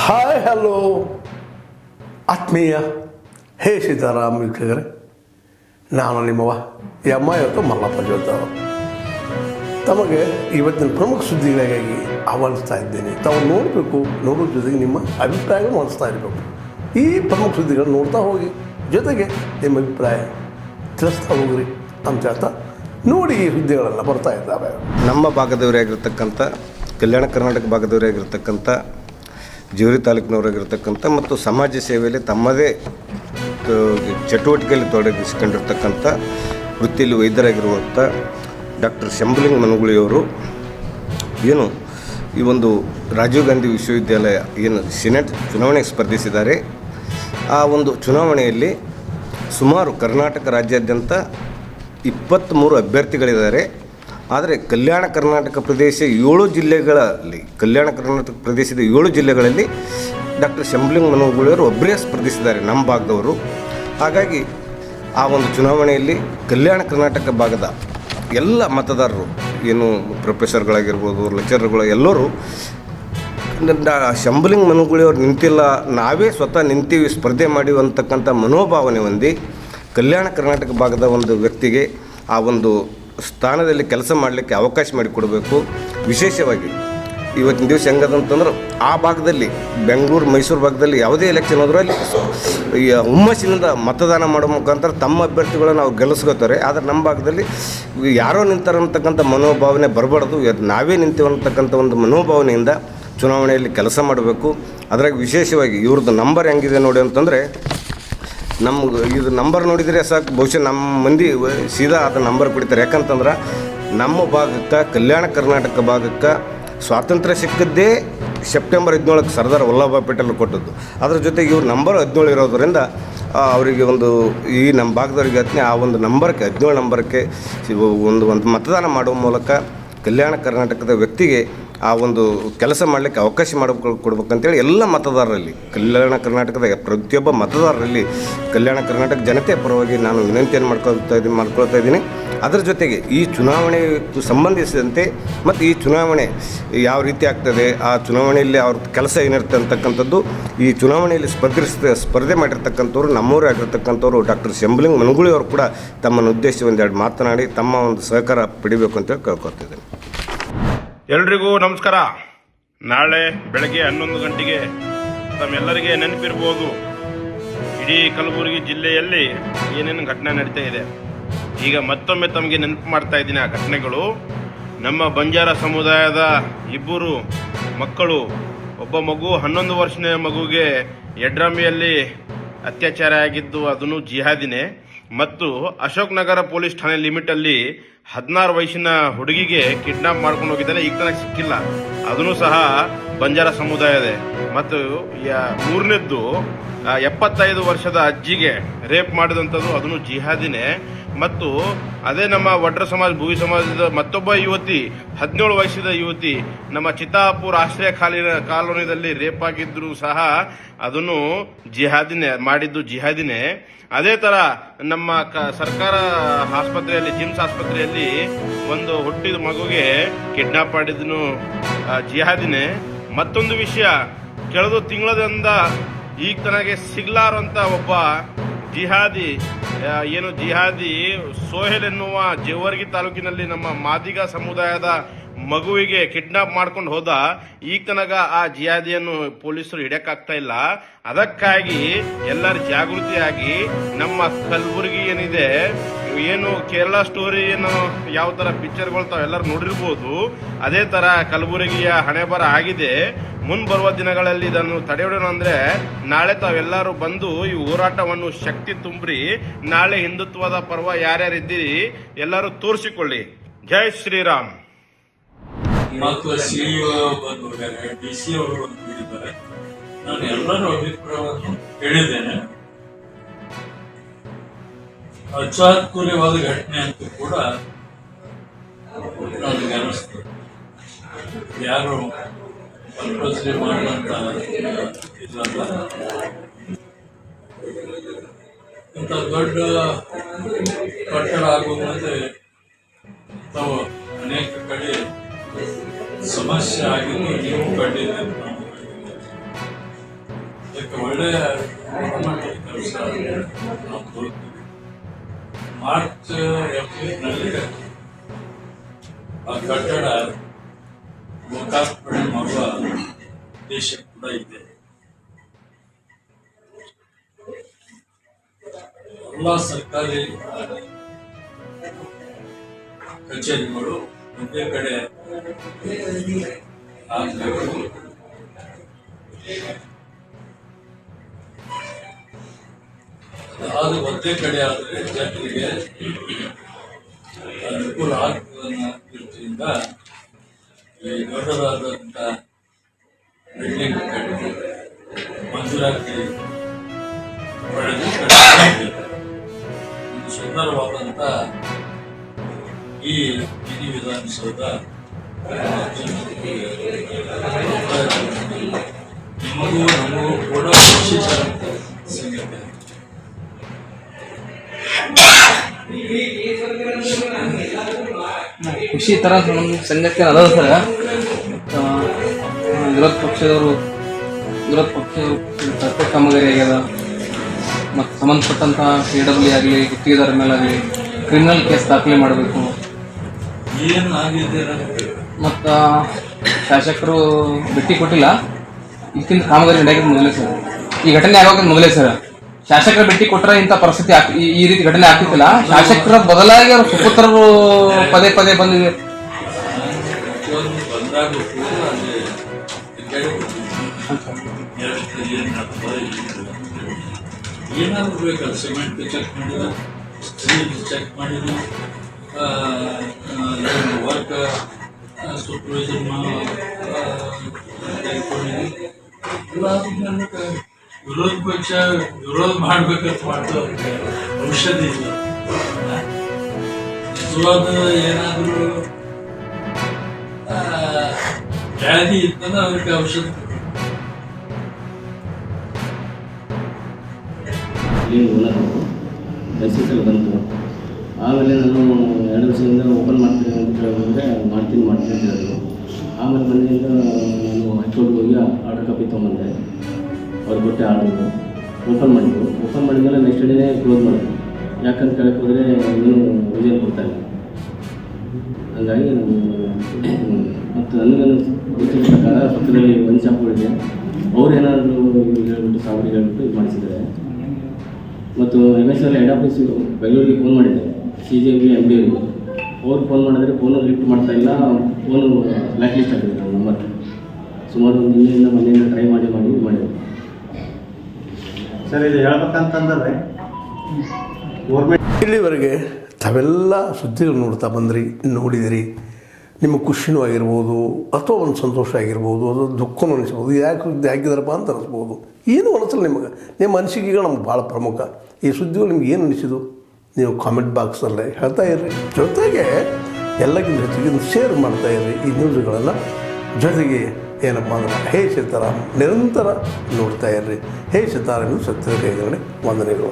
Hi hello ಆತ್ಮೀಯ ಹೇ ಸೀತಾರಾಮ್ ವೀಕ್ಷಕರೇ, ನಾನು ನಿಮ್ಮವ ಇವತ್ತು ಮಲ್ಲಪ್ಪ ಜೋತಾರು ತಮಗೆ ಇವತ್ತಿನ ಪ್ರಮುಖ ಸುದ್ದಿಗಳಿಗಾಗಿ ಆಹ್ವಾನಿಸ್ತಾ ಇದ್ದೇನೆ. ತಾವು ನೋಡಬೇಕು, ನೋಡೋದ್ರ ಜೊತೆಗೆ ನಿಮ್ಮ ಅಭಿಪ್ರಾಯ ಮಾಡಿಸ್ತಾ ಇರಬೇಕು. ಈ ಪ್ರಮುಖ ಸುದ್ದಿಗಳು ನೋಡ್ತಾ ಹೋಗಿ, ಜೊತೆಗೆ ನಿಮ್ಮ ಅಭಿಪ್ರಾಯ ತಿಳಿಸ್ತಾ ಹೋಗ್ರಿ ಅಂತ ಹೇಳ್ತಾ ನೋಡಿ. ಈ ಸುದ್ದಿಗಳೆಲ್ಲ ಬರ್ತಾ ಇದ್ದಾವೆ. ನಮ್ಮ ಭಾಗದವರೇ ಆಗಿರ್ತಕ್ಕಂಥ ಕಲ್ಯಾಣ ಕರ್ನಾಟಕ ಭಾಗದವರೇ ಆಗಿರ್ತಕ್ಕಂಥ ಜೇವರಿ ತಾಲೂಕಿನವರಾಗಿರ್ತಕ್ಕಂಥ ಮತ್ತು ಸಮಾಜ ಸೇವೆಯಲ್ಲಿ ತಮ್ಮದೇ ಚಟುವಟಿಕೆಯಲ್ಲಿ ತೊಡಗಿಸಿಕೊಂಡಿರ್ತಕ್ಕಂಥ ವೃತ್ತಿಯಲ್ಲಿ ವೈದ್ಯರಾಗಿರುವಂಥ ಡಾಕ್ಟರ್ ಶಂಭುಲಿಂಗ ಮನುಗುಳಿಯವರು ಏನು ಈ ಒಂದು ರಾಜೀವ್ ಗಾಂಧಿ ವಿಶ್ವವಿದ್ಯಾಲಯ ಏನು ಸಿನೆಟ್ ಚುನಾವಣೆಗೆ ಸ್ಪರ್ಧಿಸಿದ್ದಾರೆ. ಆ ಒಂದು ಚುನಾವಣೆಯಲ್ಲಿ ಸುಮಾರು ಕರ್ನಾಟಕ ರಾಜ್ಯಾದ್ಯಂತ 23 ಅಭ್ಯರ್ಥಿಗಳಿದ್ದಾರೆ. ಆದರೆ ಕಲ್ಯಾಣ ಕರ್ನಾಟಕ ಪ್ರದೇಶ 7 ಜಿಲ್ಲೆಗಳಲ್ಲಿ ಡಾಕ್ಟರ್ ಶಂಭುಲಿಂಗ ಮನುಗುಳಿಯವರು ಒಬ್ಬರೇ ಸ್ಪರ್ಧಿಸಿದ್ದಾರೆ, ನಮ್ಮ ಭಾಗದವರು. ಹಾಗಾಗಿ ಆ ಒಂದು ಚುನಾವಣೆಯಲ್ಲಿ ಕಲ್ಯಾಣ ಕರ್ನಾಟಕ ಭಾಗದ ಎಲ್ಲ ಮತದಾರರು, ಏನು ಪ್ರೊಫೆಸರ್ಗಳಾಗಿರ್ಬೋದು, ಲೆಕ್ಚರ್ಗಳು, ಎಲ್ಲರೂ ಶಂಭುಲಿಂಗ ಮನುಗುಳಿಯವರು ನಿಂತಿಲ್ಲ, ನಾವೇ ಸ್ವತಃ ನಿಂತೀವಿ, ಸ್ಪರ್ಧೆ ಮಾಡಿವಿ ಅಂತಕ್ಕಂಥ ಮನೋಭಾವನೆ ಹೊಂದಿ ಕಲ್ಯಾಣ ಕರ್ನಾಟಕ ಭಾಗದ ಒಂದು ವ್ಯಕ್ತಿಗೆ ಆ ಒಂದು ಸ್ಥಾನದಲ್ಲಿ ಕೆಲಸ ಮಾಡಲಿಕ್ಕೆ ಅವಕಾಶ ಮಾಡಿಕೊಡಬೇಕು. ವಿಶೇಷವಾಗಿ ಇವತ್ತಿನ ದಿವಸ ಹೆಂಗದಂತಂದ್ರೆ ಆ ಭಾಗದಲ್ಲಿ ಬೆಂಗಳೂರು ಮೈಸೂರು ಭಾಗದಲ್ಲಿ ಯಾವುದೇ ಎಲೆಕ್ಷನ್ ಹೋದರೂ ಅಲ್ಲಿ ಹುಮ್ಮಸ್ಸಿನಿಂದ ಮತದಾನ ಮಾಡೋ ಮುಖಾಂತರ ತಮ್ಮ ಅಭ್ಯರ್ಥಿಗಳನ್ನು ಅವ್ರು ಗೆಲ್ಲಿಸ್ಕೋತಾರೆ. ಆದರೆ ನಮ್ಮ ಭಾಗದಲ್ಲಿ ಯಾರೋ ನಿಂತಾರೆ ಅಂತಕ್ಕಂಥ ಮನೋಭಾವನೆ ಬರಬಾರ್ದು, ನಾವೇ ನಿಂತೀವಿ ಅಂತಕ್ಕಂಥ ಒಂದು ಮನೋಭಾವನೆಯಿಂದ ಚುನಾವಣೆಯಲ್ಲಿ ಕೆಲಸ ಮಾಡಬೇಕು. ಅದ್ರಾಗ ವಿಶೇಷವಾಗಿ ಇವ್ರದ್ದು ನಂಬರ್ ಹೆಂಗಿದೆ ನೋಡಿ ಅಂತಂದರೆ, ಇದು ನಂಬರ್ ನೋಡಿದರೆ ಸಾಕು, ಬಹುಶಃ ನಮ್ಮ ಮಂದಿ ಸೀದಾ ಅದು ನಂಬರ್ ಕೊಡ್ತಾರೆ. ಯಾಕಂತಂದ್ರೆ ನಮ್ಮ ಭಾಗಕ್ಕೆ, ಕಲ್ಯಾಣ ಕರ್ನಾಟಕ ಭಾಗಕ್ಕೆ ಸ್ವಾತಂತ್ರ್ಯ ಸಿಕ್ಕಿದ್ದೇ ಸೆಪ್ಟೆಂಬರ್ 17ಕ್ಕೆ ಸರ್ದಾರ್ ವಲ್ಲಭಭಾಯ್ ಪಟೇಲ್ ಕೊಟ್ಟದ್ದು. ಅದ್ರ ಜೊತೆಗೆ ಇವ್ರು ನಂಬರ್ 17 ಇರೋದರಿಂದ ಅವರಿಗೆ ಒಂದು ಈ ನಮ್ಮ ಭಾಗದವ್ರಿಗೆ ಆ ಒಂದು ನಂಬರ್ಗೆ 17 ನಂಬರ್ಗೆ ಒಂದು ಮತದಾನ ಮಾಡುವ ಮೂಲಕ ಕಲ್ಯಾಣ ಕರ್ನಾಟಕದ ವ್ಯಕ್ತಿಗೆ ಆ ಒಂದು ಕೆಲಸ ಮಾಡಲಿಕ್ಕೆ ಅವಕಾಶ ಕೊಡ್ಬೇಕಂತೇಳಿ ಎಲ್ಲ ಮತದಾರರಲ್ಲಿ, ಕಲ್ಯಾಣ ಕರ್ನಾಟಕದ ಪ್ರತಿಯೊಬ್ಬ ಮತದಾರರಲ್ಲಿ ಕಲ್ಯಾಣ ಕರ್ನಾಟಕ ಜನತೆಯ ಪರವಾಗಿ ನಾನು ವಿನಂತಿಯನ್ನು ಮಾಡ್ಕೊಳ್ತಾ ಇದ್ದೀನಿ. ಅದರ ಜೊತೆಗೆ ಈ ಚುನಾವಣೆ ಸಂಬಂಧಿಸಿದಂತೆ ಮತ್ತು ಈ ಚುನಾವಣೆ ಯಾವ ರೀತಿ ಆಗ್ತದೆ, ಆ ಚುನಾವಣೆಯಲ್ಲಿ ಅವ್ರ ಕೆಲಸ ಏನಿರುತ್ತೆ ಅಂತಕ್ಕಂಥದ್ದು, ಈ ಚುನಾವಣೆಯಲ್ಲಿ ಸ್ಪರ್ಧೆ ಮಾಡಿರ್ತಕ್ಕಂಥವ್ರು ನಮ್ಮವರೇ ಆಗಿರ್ತಕ್ಕಂಥವ್ರು ಡಾಕ್ಟರ್ ಶಂಭುಲಿಂಗ ಮನುಗುಳಿಯವರು ಕೂಡ ತಮ್ಮನ್ನು ಉದ್ದೇಶಿಸಿ ಒಂದೆರಡು ಮಾತನಾಡಿ ತಮ್ಮ ಒಂದು ಸಹಕಾರ ಪಡಿಬೇಕು ಅಂತೇಳಿ ಕೇಳ್ಕೊತಿದ್ದೇನೆ. ಎಲ್ರಿಗೂ ನಮಸ್ಕಾರ. ನಾಳೆ ಬೆಳಗ್ಗೆ 11 ಗಂಟೆಗೆ ತಮ್ಮೆಲ್ಲರಿಗೆ ನೆನಪಿರ್ಬೋದು, ಇಡೀ ಕಲಬುರಗಿ ಜಿಲ್ಲೆಯಲ್ಲಿ ಏನೇನು ಘಟನೆ ನಡೀತಾ ಇದೆ. ಈಗ ಮತ್ತೊಮ್ಮೆ ತಮಗೆ ನೆನಪು ಮಾಡ್ತಾ ಇದ್ದೀನಿ. ಆ ಘಟನೆಗಳು ನಮ್ಮ ಬಂಜಾರ ಸಮುದಾಯದ 2 ಮಕ್ಕಳು, ಒಬ್ಬ ಮಗು 11 ವರ್ಷದ ಮಗುಗೆ ಯಡ್ರಾಮಿಯಲ್ಲಿ ಅತ್ಯಾಚಾರ ಆಗಿದ್ದು, ಅದನ್ನು ಜಿಹಾದಿನೇ. ಮತ್ತು ಅಶೋಕ್ ನಗರ ಪೊಲೀಸ್ ಠಾಣೆ ಲಿಮಿಟಲ್ಲಿ 16 ವಯಸ್ಸಿನ ಹುಡುಗಿಗೆ ಕಿಡ್ನಾಪ್ ಮಾಡ್ಕೊಂಡು ಹೋಗಿದ್ದಾನೆ, ಈಗ ತನಕ ಸಿಕ್ಕಿಲ್ಲ, ಅದನ್ನು ಸಹ ಬಂಜಾರ ಸಮುದಾಯದೇ. ಮತ್ತು 3ನೇದ್ದು 75 ವರ್ಷದ ಅಜ್ಜಿಗೆ ರೇಪ್ ಮಾಡಿದಂಥದ್ದು, ಅದನ್ನು ಜಿಹಾದಿನೇ. ಮತ್ತು ಅದೇ ನಮ್ಮ ವಡ್ರ ಸಮಾಜ, ಭೂವಿ ಸಮಾಜದ ಮತ್ತೊಬ್ಬ ಯುವತಿ, 17 ವಯಸ್ಸಿನ ಯುವತಿ, ನಮ್ಮ ಚಿತ್ತಾಪುರ ಆಶ್ರಯ ಕಾಲೋನಿಯಲ್ಲಿ ರೇಪ್ ಆಗಿದ್ರು ಸಹ ಅದನ್ನು ಮಾಡಿದ್ದು ಜಿಹಾದಿನೇ. ಅದೇ ತರ ನಮ್ಮ ಸರ್ಕಾರ ಆಸ್ಪತ್ರೆಯಲ್ಲಿ, ಜಿಮ್ಸ್ ಆಸ್ಪತ್ರೆಯಲ್ಲಿ ಒಂದು ಹುಟ್ಟಿದ ಮಗುಗೆ ಕಿಡ್ನಾಪ್ ಮಾಡಿದ್ನು ಜಿಹಾದಿನೇ. ಮತ್ತೊಂದು ವಿಷಯ, ಕಳೆದ ತಿಂಗಳದಿಂದ ಈಗ ತನಗೆ ಸಿಗ್ಲಾರಂತ ಒಬ್ಬ ಜಿಹಾದಿ ಸೋಹೆಲ್ ಎನ್ನುವ ಜೇವರ್ಗಿ ತಾಲೂಕಿನಲ್ಲಿ ನಮ್ಮ ಮಾದಿಗ ಸಮುದಾಯದ ಮಗುವಿಗೆ ಕಿಡ್ನಾಪ್ ಮಾಡ್ಕೊಂಡು ಹೋದ. ಈಗ ತನಕ ಆ ಜಿಹಾದಿಯನ್ನು ಪೊಲೀಸರು ಹಿಡಿಯಕ್ಕಾಗ್ತಾ ಇಲ್ಲ. ಅದಕ್ಕಾಗಿ ಎಲ್ಲರ ಜಾಗೃತಿಯಾಗಿ ನಮ್ಮ ಕಲಬುರಗಿ ಏನಿದೆ, ಏನು ಕೇರಳ ಸ್ಟೋರಿ ಏನು ಯಾವ ತರ ಪಿಕ್ಚರ್ಗಳು ತಾವೆಲ್ಲರೂ ನೋಡಿರ್ಬೋದು, ಅದೇ ತರ ಕಲಬುರಗಿಯ ಹಣೆಬರ ಆಗಿದೆ. ಬರುವ ದಿನಗಳಲ್ಲಿ ಇದನ್ನು ತಡೆಯೋಣ ಅಂದ್ರೆ ನಾಳೆ ತಾವೆಲ್ಲರೂ ಬಂದು ಈ ಹೋರಾಟವನ್ನು ಶಕ್ತಿ ತುಂಬ್ರಿ. ನಾಳೆ ಹಿಂದುತ್ವದ ಪರ್ವ ಯಾರ್ಯಾರಿದ್ದೀರಿ ಎಲ್ಲರೂ ತೋರಿಸಿಕೊಳ್ಳಿ. ಜೈ ಶ್ರೀರಾಮ್. ಮತ್ತು ಸಿಇಒ ಬಂದಿದ್ದಾರೆ, ಡಿಸಿ ಅವರು ಬಂದಿದ್ದಾರೆ. ನಾನು ಎಲ್ಲರ ಅಭಿಪ್ರಾಯವನ್ನು ಹೇಳಿದ್ದೇನೆ. ಅಚಾತುರ್ಯವಾದ ಘಟನೆ ಅಂತೂ ಕೂಡ ನನಗೆ ಅನಿಸ್ತದೆ. ಯಾರು ಪರ್ಪಸ್ಲಿ ಮಾಡುವಂತ ಇದಲ್ಲ. ಇಂಥ ದೊಡ್ಡ ಕಟ್ಟಡ ಆಗುವ ಮುಂದೆ ತಾವು ಅನೇಕ ಕಡೆ ಸಮಸ್ಯೆ ಆಗಿದ್ದು ನೀವು ಕಂಡಿದ್ದೀರಿ. ಅದಕ್ಕೆ ಒಳ್ಳೆಯ ಗುಣಮಟ್ಟದ ಕೆಲಸ ನಾವು ತೋರ್ತೀವಿ. ಮಾರ್ಚ್ ಏಪ್ರಿಲ್ನಲ್ಲಿ ಆ ಕಟ್ಟಡ ಲೋಕಾರ್ಪಣೆ ಮಾಡುವ ಉದ್ದೇಶ ಕೂಡ ಇದೆ. ಎಲ್ಲ ಸರ್ಕಾರಿ ಕಚೇರಿಗಳು ಒಂದೇ ಕಡೆ ಆಗಬೇಕು. ಅದು ಒಂದೇ ಕಡೆ ಆದರೆ ಜನರಿಗೆ ಅನುಕೂಲ ಆಗ್ತದನ್ನ ದೃಷ್ಟಿಯಿಂದ ಈ ದೊಡ್ಡದಾದಂಥ ಬಿಲ್ಡಿಂಗ್ ಕಟ್ಟಿ ಮಂಜೂರಾತಿ ಪಡೆದು ಒಂದು ಸುಂದರವಾದಂಥ ಈ ಮಿನಿ ವಿಧಾನಸೌಧ ನಿಮಗೂ ನಮಗೂ ಕೂಡ ಖುಷಿ ತರಂತ ಸಂಗತಿ. ಖುಷಿ ಥರ ನಮ್ಗೆ ಸಂಗತಿ ಅದ ಸರ್. ವಿರೋಧ ಪಕ್ಷದವರು ಸರ್ಕಾರ ಕಾಮಗಾರಿ ಆಗ್ಯದ ಮತ್ತು ಸಂಬಂಧಪಟ್ಟಂಥ KW ಆಗಲಿ ಗುತ್ತಿಗೆದಾರ ಮೇಲಾಗಲಿ ಕ್ರಿಮಿನಲ್ ಕೇಸ್ ದಾಖಲೆ ಮಾಡಬೇಕು. ಏನಾಗಿದೆ ಮತ್ತು ಶಾಸಕರು ಭೇಟಿ ಕೊಟ್ಟಿಲ್ಲ. ಇದಕ್ಕಿಂತ ಕಾಮಗಾರಿ ನಡೆಯೋದು ಮೊದಲೇ ಸರ್. ಈ ಘಟನೆ ಆಗೋದು ಮೊದಲೇ ಸರ್. ಶಾಸಕರ ಭೇಟಿ ಕೊಟ್ಟರೆ ಇಂಥ ಪರಿಸ್ಥಿತಿ ಈ ರೀತಿ ಘಟನೆ ಆಗ್ತಿತ್ತಿಲ್ಲ. ಶಾಸಕರ ಬದಲಾಗಿ ಅವ್ರ ಸುಪುತ್ರರು ಪದೇ ಪದೇ ಬಂದಿದೆ. ಬಂದಾಗ ಏನಾದ್ರು ಬೇಕಲ್ಲ, ಸಿಮೆಂಟ್ ಚೆಕ್ ಮಾಡಿದ್ರು, ಸ್ಟೀಲ್ ಚೆಕ್ ಮಾಡಿದ್ರು, ವರ್ಕ್ ಸೂಪರ್ವೈಸರ್ ವಿರೋಧ ಪಕ್ಷ ವಿರೋಧ ಮಾಡ್ಬೇಕಂತ ಮಾಡ್ತಾ ಔಷಧಿ ಇಲ್ಲ. ನಿಜವಾದ ಏನಾದರೂ ವ್ಯಾಧಿ ಇತ್ತಂದ್ರೆ ಅವ್ರಿಗೆ ಔಷಧಿ ಲೈಸೆನ್ಸಲ್ಲಿ ಬಂತು. ಆಮೇಲೆ ನಾನು 2 ವರ್ಷದಿಂದ ಓಪನ್ ಮಾಡ್ತೀನಿ ಅಂತ ಹೇಳಿದ್ರೆ ಮಾಡ್ತೀನಿ ಅಂತ ಹೇಳಿದ್ರು. ಆಮೇಲೆ ಮನೆಯಿಂದ ನಾನು ಹೈಕೋರ್ಟ್ಗೆ ಹೋಗಿ ಆರ್ಡರ್ ಕಾಪಿ ತೊಗೊಂಬಂದೆ. ಅವ್ರು ಕೊಟ್ಟೆ ಆರ್ಡರ್ ಓಪನ್ ಮಾಡಿದ್ಮೇಲೆ ನೆಕ್ಸ್ಟ್ ಡೇನೇ ಕ್ಲೋಸ್ ಮಾಡಿದ್ರು. ಯಾಕಂತ ಕೇಳಕ್ಕೆ ಹೋದರೆ ಇನ್ನೂ ರಿಸಲ್ಟ್ ಕೊಡ್ತಾಯಿಲ್ಲ. ಹಾಗಾಗಿ ಮತ್ತು ನನಗೆ ಗೊತ್ತಿದ್ದ ಪ್ರಕಾರ ಪಕ್ಕದಲ್ಲಿ ಒಂದು ಶಾಪ್ಗಳಿದೆ, ಅವ್ರು ಏನಾದರೂ ಹೇಳ್ಬಿಟ್ಟು ಸಾವರಿಗೆ ಹೇಳ್ಬಿಟ್ಟು ಇದು ಮಾಡಿಸಿದ್ದಾರೆ. ಮತ್ತು MSL ಹೆಡ್ ಆಫೀಸ್ ಬೆಂಗಳೂರಿಗೆ ಫೋನ್ ಮಾಡಿದ್ದೆ, CJB MD ಅವರಿಗೆ. ಅವ್ರು ಫೋನ್ ಮಾಡಿದ್ರೆ ಫೋನು ಲಿಫ್ಟ್ ಮಾಡ್ತಾಯಿಲ್ಲ, ಫೋನು ಬ್ಲ್ಯಾಕ್ ಲಿಸ್ಟ್ ಆಗಿದೆ ನನ್ನ ನಂಬರ್. ಸುಮಾರು ಒಂದು ಮನೆಯಿಂದ ಟ್ರೈ ಮಾಡಿದ್ರು. ಸರ್, ಇದು ಹೇಳ್ಬೇಕಂತಂದ್ರೆ ಗೌರ್ಮೆಂಟ್ ಇಲ್ಲಿವರೆಗೆ ತಾವೆಲ್ಲ ಸುದ್ದಿಗಳು ನೋಡಿದಿರಿ. ನಿಮಗೆ ಖುಷಿನೂ ಆಗಿರ್ಬೋದು, ಅಥವಾ ಒಂದು ಸಂತೋಷ ಆಗಿರ್ಬೋದು, ಅದು ದುಃಖನೂ ಅನಿಸ್ಬೋದು. ಯಾಕೆ ಹಾಕಿದಾರಪ್ಪ ಅಂತ ಅನಿಸ್ಬೋದು. ಏನೂ ಅನಿಸಲ್ಲ ನಿಮಗೆ. ನಿಮ್ಮ ಅನಿಸಿಕೆಗಳು ನಮ್ಗೆ ಭಾಳ ಪ್ರಮುಖ. ಈ ಸುದ್ದಿಗಳು ನಿಮ್ಗೆ ಏನು ಅನಿಸಿದ್ದು ನೀವು ಕಾಮೆಂಟ್ ಬಾಕ್ಸಲ್ಲೇ ಹೇಳ್ತಾ ಇರ್ರಿ. ಜೊತೆಗೆ ಎಲ್ಲಕ್ಕಿಂತ ಹೆಚ್ಚಿಗೆ ಶೇರ್ ಮಾಡ್ತಾಯಿರ್ರಿ ಈ ನ್ಯೂಸ್ಗಳನ್ನು. ಜೊತೆಗೆ ಏನಪ್ಪ ಅಂದ್ರೆ ಹೇ ಸೀತಾರಾಮ್ ನಿರಂತರ ನೋಡ್ತಾ ಇರ್ರಿ. ಹೇ ಸೀತಾರಾಮ್ ಸತ್ಯದ ಕೈಗಡೆ ವಂದನೆಗಳು.